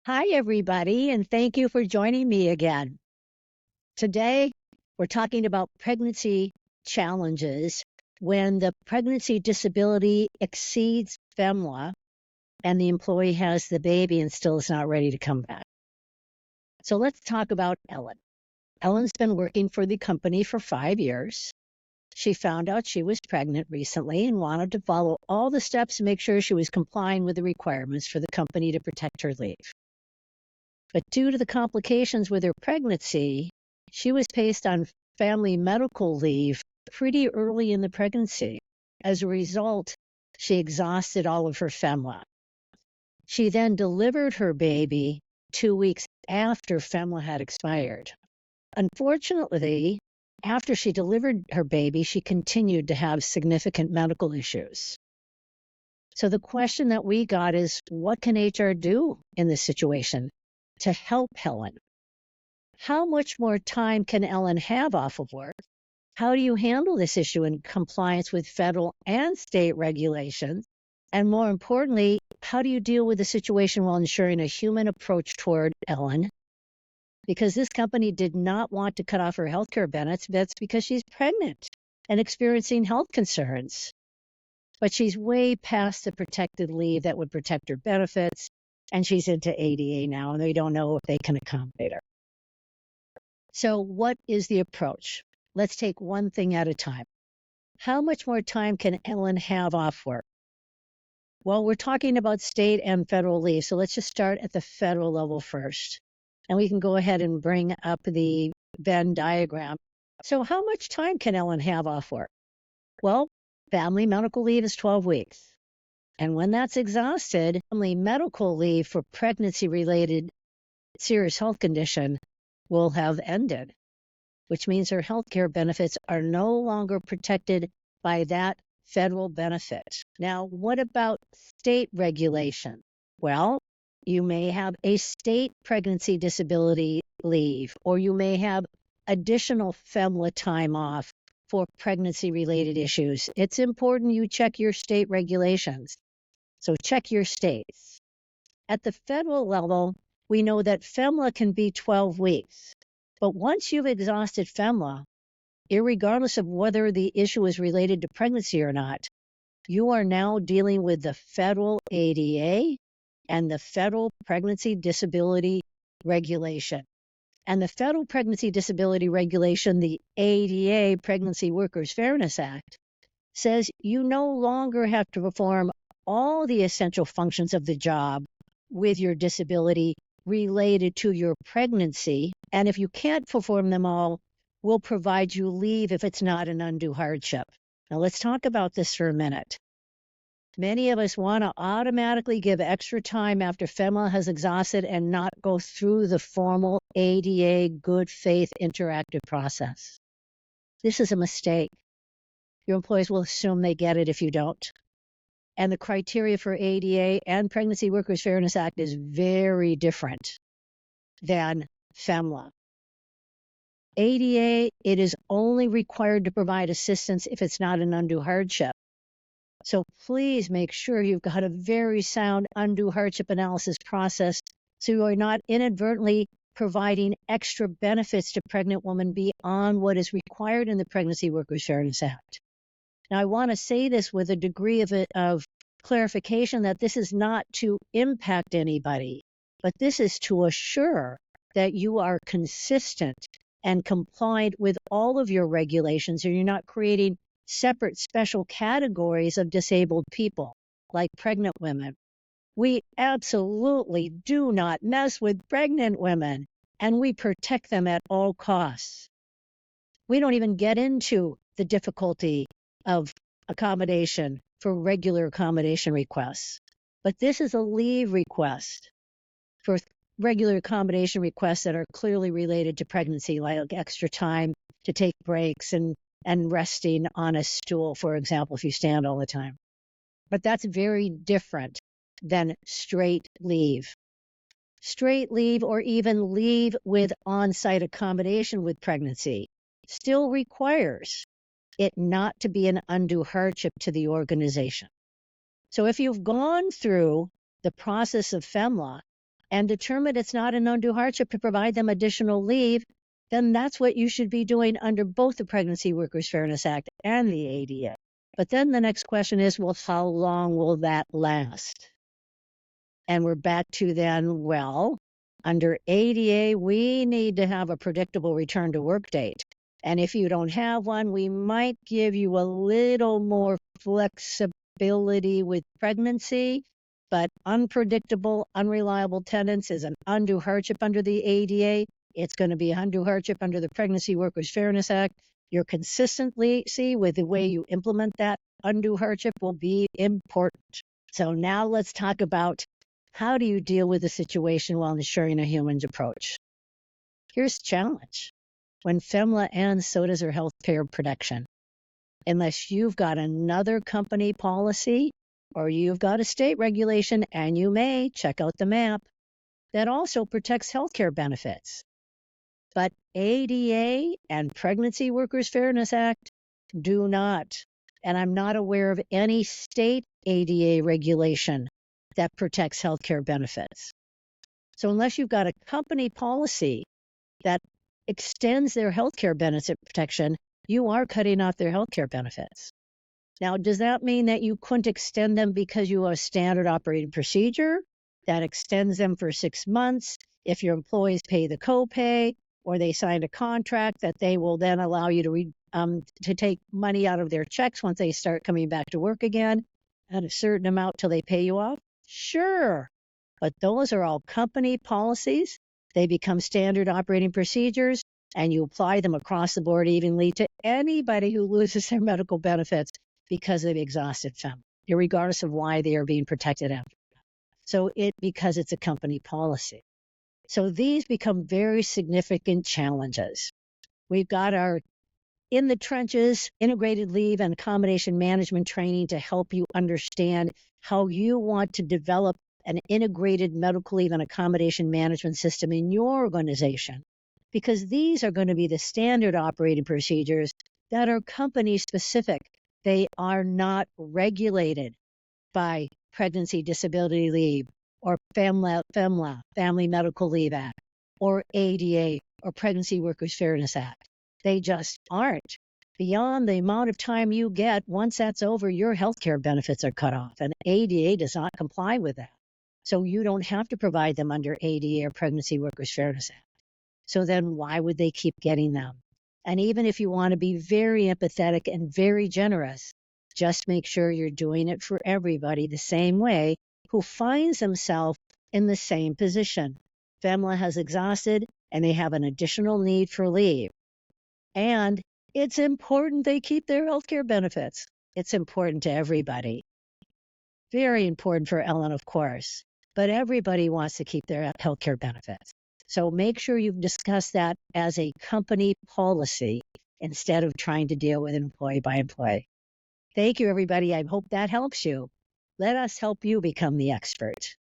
Hi, everybody, and thank you for joining me again. Today, we're talking about pregnancy challenges when the pregnancy disability exceeds FMLA and the employee has the baby and still is not ready to come back. So let's talk about Ellen. Ellen's been working for the company for 5 years. She found out she was pregnant recently and wanted to follow all the steps to make sure she was complying with the requirements for the company to protect her leave. But due to the complications with her pregnancy, she was placed on family medical leave pretty early in the pregnancy. As a result, she exhausted all of her FMLA. She then delivered her baby 2 weeks after FMLA had expired. Unfortunately, after she delivered her baby, she continued to have significant medical issues. So the question that we got is, what can HR do in this situation to help Helen? How much more time can Ellen have off of work? How do you handle this issue in compliance with federal and state regulations? And more importantly, how do you deal with the situation while ensuring a human approach toward Ellen? Because this company did not want to cut off her healthcare benefits because she's pregnant and experiencing health concerns. But she's way past the protected leave that would protect her benefits, and she's into ADA now, and they don't know if they can accommodate her. So what is the approach? Let's take one thing at a time. How much more time can Ellen have off work? Well, we're talking about state and federal leave, so let's just start at the federal level first. And we can go ahead and bring up the Venn diagram. So how much time can Ellen have off work? Well, family medical leave is 12 weeks. And when that's exhausted, family medical leave for pregnancy-related serious health condition will have ended, which means her health care benefits are no longer protected by that federal benefit. Now, what about state regulation? Well, you may have a state pregnancy disability leave, or you may have additional FMLA time off for pregnancy-related issues. It's important you check your state regulations. So check your states. At the federal level, we know that FMLA can be 12 weeks. But once you've exhausted FMLA, irregardless of whether the issue is related to pregnancy or not, you are now dealing with the federal ADA and the federal pregnancy disability regulation. And the federal pregnancy disability regulation, the ADA, Pregnancy Workers Fairness Act, says you no longer have to perform all the essential functions of the job with your disability related to your pregnancy. And if you can't perform them all, we'll provide you leave if it's not an undue hardship. Now let's talk about this for a minute. Many of us want to automatically give extra time after FMLA has exhausted and not go through the formal ADA good faith interactive process. This is a mistake. Your employees will assume they get it if you don't. And the criteria for ADA and Pregnancy Workers Fairness Act is very different than FMLA. ADA, it is only required to provide assistance if it's not an undue hardship. So please make sure you've got a very sound undue hardship analysis process so you are not inadvertently providing extra benefits to pregnant women beyond what is required in the Pregnancy Workers Fairness Act. Now, I want to say this with a degree of clarification that this is not to impact anybody, but this is to assure that you are consistent and compliant with all of your regulations, and you're not creating separate special categories of disabled people, like pregnant women. We absolutely do not mess with pregnant women, and we protect them at all costs. We don't even get into the difficulty of accommodation for regular accommodation requests. But this is a leave request for regular accommodation requests that are clearly related to pregnancy, like extra time to take breaks and resting on a stool, for example, if you stand all the time. But that's very different than straight leave. Straight leave, or even leave with on-site accommodation with pregnancy, still requires it not to be an undue hardship to the organization. So if you've gone through the process of FMLA and determine it's not an undue hardship to provide them additional leave, then that's what you should be doing under both the Pregnancy Workers Fairness Act and the ADA. But then the next question is, well, how long will that last? And we're back to then, well, under ADA, we need to have a predictable return to work date. And if you don't have one, we might give you a little more flexibility with pregnancy, but unpredictable, unreliable attendance is an undue hardship under the ADA. It's going to be undue hardship under the Pregnancy Workers Fairness Act. Your consistency with the way you implement that undue hardship will be important. So now let's talk about how do you deal with the situation while ensuring a human approach. Here's the challenge. When FMLA ends, so does our health care protection. Unless you've got another company policy or you've got a state regulation, and you may check out the map, that also protects health care benefits. But ADA and Pregnancy Workers Fairness Act do not. And I'm not aware of any state ADA regulation that protects health care benefits. So unless you've got a company policy that extends their health care benefit protection, you are cutting off their health care benefits. Now, does that mean that you couldn't extend them because you have a standard operating procedure that extends them for 6 months if your employees pay the copay or they signed a contract that they will then allow you to take money out of their checks once they start coming back to work again at a certain amount till they pay you off? Sure, but those are all company policies. They become standard operating procedures, and you apply them across the board evenly to anybody who loses their medical benefits because they've exhausted FMLA, regardless of why they are being protected after. So because it's a company policy. So these become very significant challenges. We've got our in the trenches integrated leave and accommodation management training to help you understand how you want to develop an integrated medical leave and accommodation management system in your organization, because these are going to be the standard operating procedures that are company specific. They are not regulated by Pregnancy Disability Leave or FMLA, Family Medical Leave Act, or ADA or Pregnancy Workers Fairness Act. They just aren't. Beyond the amount of time you get, once that's over, your health care benefits are cut off, and ADA does not comply with that. So you don't have to provide them under ADA or Pregnancy Workers Fairness Act. So then why would they keep getting them? And even if you want to be very empathetic and very generous, just make sure you're doing it for everybody the same way who finds themselves in the same position. FMLA has exhausted and they have an additional need for leave. And it's important they keep their health care benefits. It's important to everybody. Very important for Ellen, of course. But everybody wants to keep their health care benefits. So make sure you've discussed that as a company policy instead of trying to deal with employee by employee. Thank you, everybody. I hope that helps you. Let us help you become the expert.